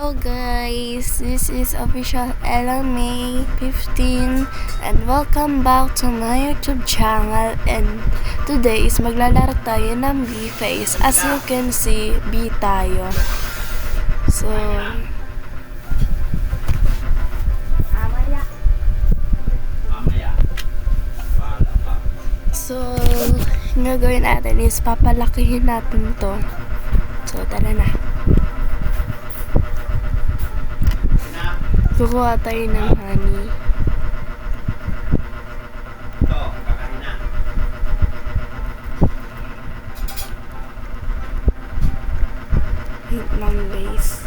Hello guys, this is official Ella May 15 and welcome back to my YouTube channel, and today is maglalaro tayo ng B-Face. As you can see, B tayo. So yung gagawin natin is papalakihin natin to. So tara na. Kukuha tayo ng honey. Wait lang guys.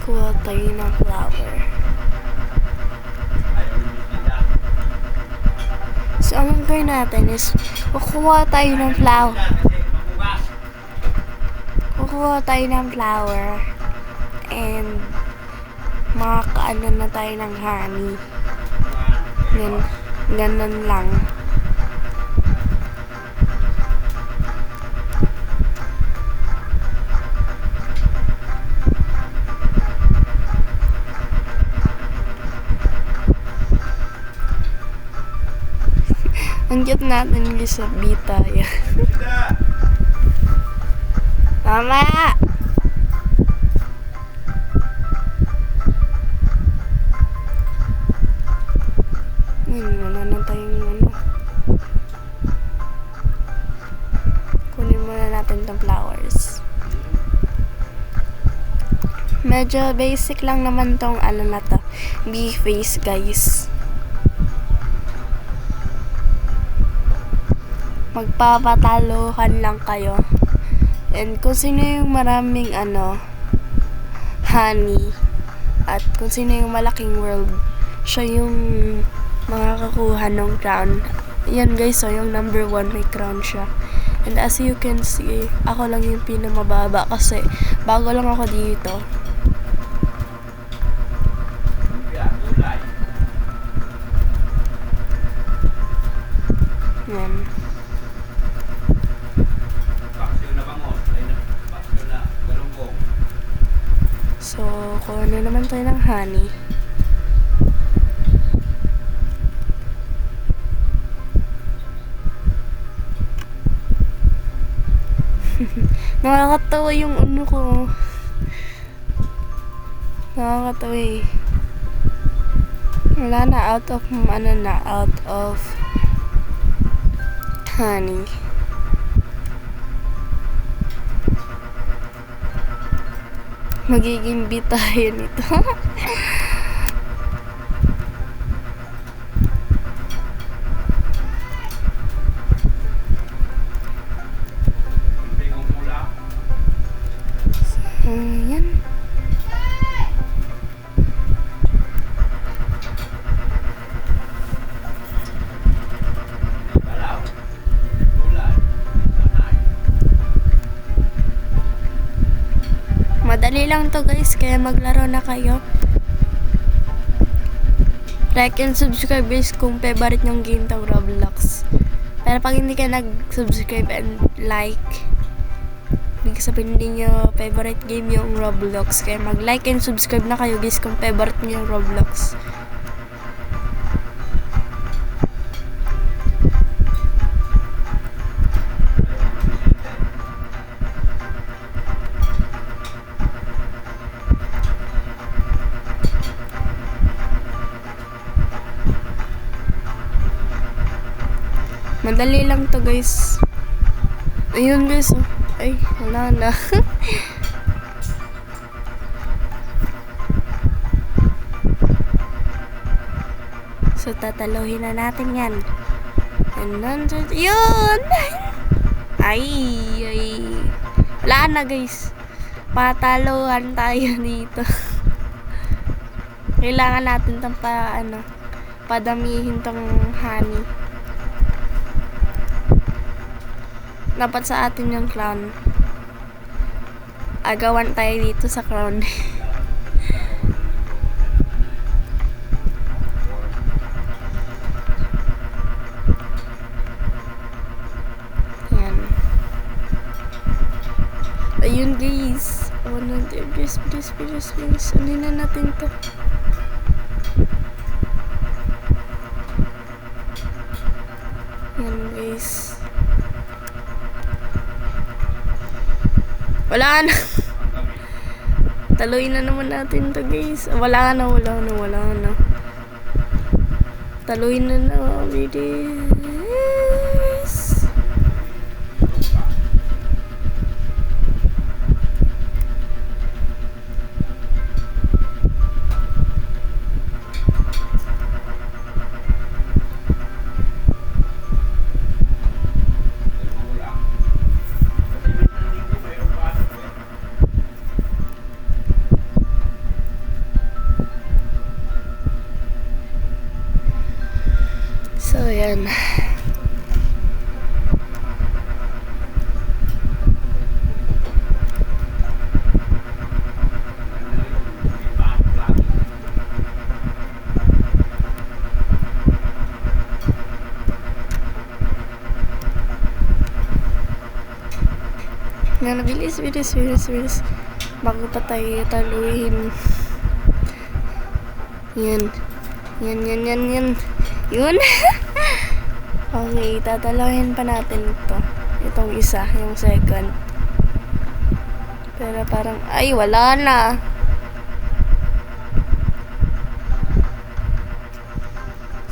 Kuha tayo ng flower. So ang gagawin natin is kukuha tayo ng flower. And makakaano na tayo ng honey. Ganun lang. Ang cute natin guys sa bita yan. Mama! Wala na tayong ano. Kunin muna natin itong flowers. Medyo basic lang naman tong ano na to, B-Face guys. Magpapataluhan lang kayo. And kung sino yung maraming honey, at kung sino yung malaking world, siya yung makakakuha ng crown. Yan guys, so yung number 1 may crown siya. And as you can see, ako lang yung pinamababa kasi bago lang ako dito. Yan. So, kuha na naman tayo ng honey. Nakakatawa yung ano ko. Nakakatawa eh. Wala na, out of honey. Magiging bit tayo nito. Yan. Madali lang to guys, kaya maglaro na kayo. Like and subscribe guys kung favorite nyong game tong Roblox. Pero pag hindi ka nag-subscribe and like, hindi sabihin niyo favorite game yung Roblox. Kaya mag-like and subscribe na kayo guys kung favorite niyo yung Roblox. Madali lang to guys. Ayun guys, oh. Ay, wala na. So, tataluhin na natin yan. And nandun, yun! Ay. Wala na guys. Pataluhan tayo dito. Kailangan natin itong padamihin tong honey. Dapat sa atin yung crown. Agawan tayo dito sa crown. Yan. Ayun guys. Bilis, bilis, bilis, bilis. Ano na natin to? Yan guys. Wala na. Taluin na naman natin to guys. Wala na. Taluin na na. Bilis. So, yan. Yan, bilis. Bago pa tayo taluhin. Yan. Yun. Okay, tatalahin pa natin ito. Itong isa, yung second. Pero parang, ay, wala na.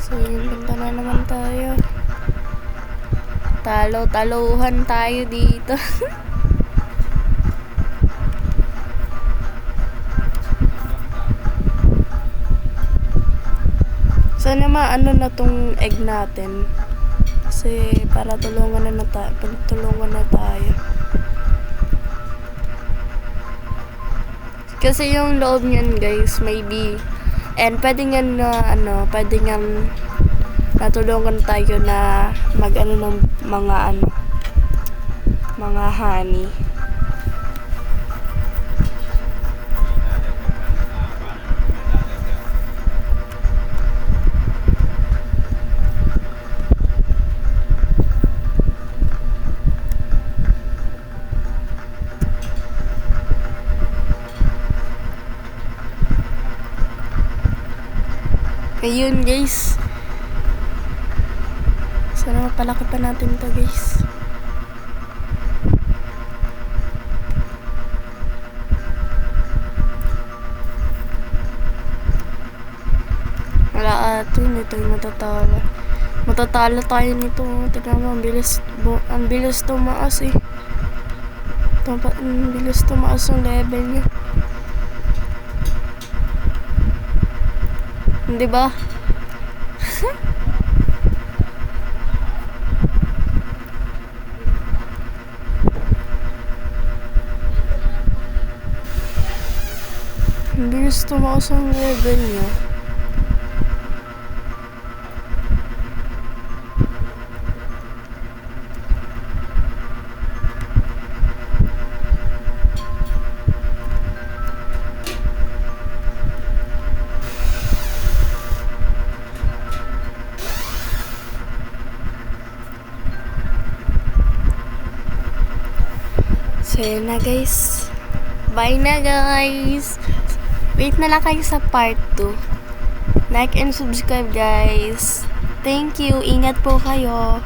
So, yun, punta na naman tayo. Taluhan tayo dito. Sana maano na tong egg natin. Kasi para tulungan na tayo. Kasi yung loob niyan guys, maybe. And pwede nga natulungan tayo na mag-ano ng mga honey. Ayun guys. Sana mapalaki pa natin to guys. Wala nito yung matatalo. Matatalo tayo nito. Tignan mo, ang bilis tumaas eh. Ang bilis tumaas yung level niya. Di ba? Ang bilis tumaas ang level niya. So, yun na guys. Bye na guys. Wait na lang kayo sa part 2. Like and subscribe guys. Thank you. Ingat po kayo.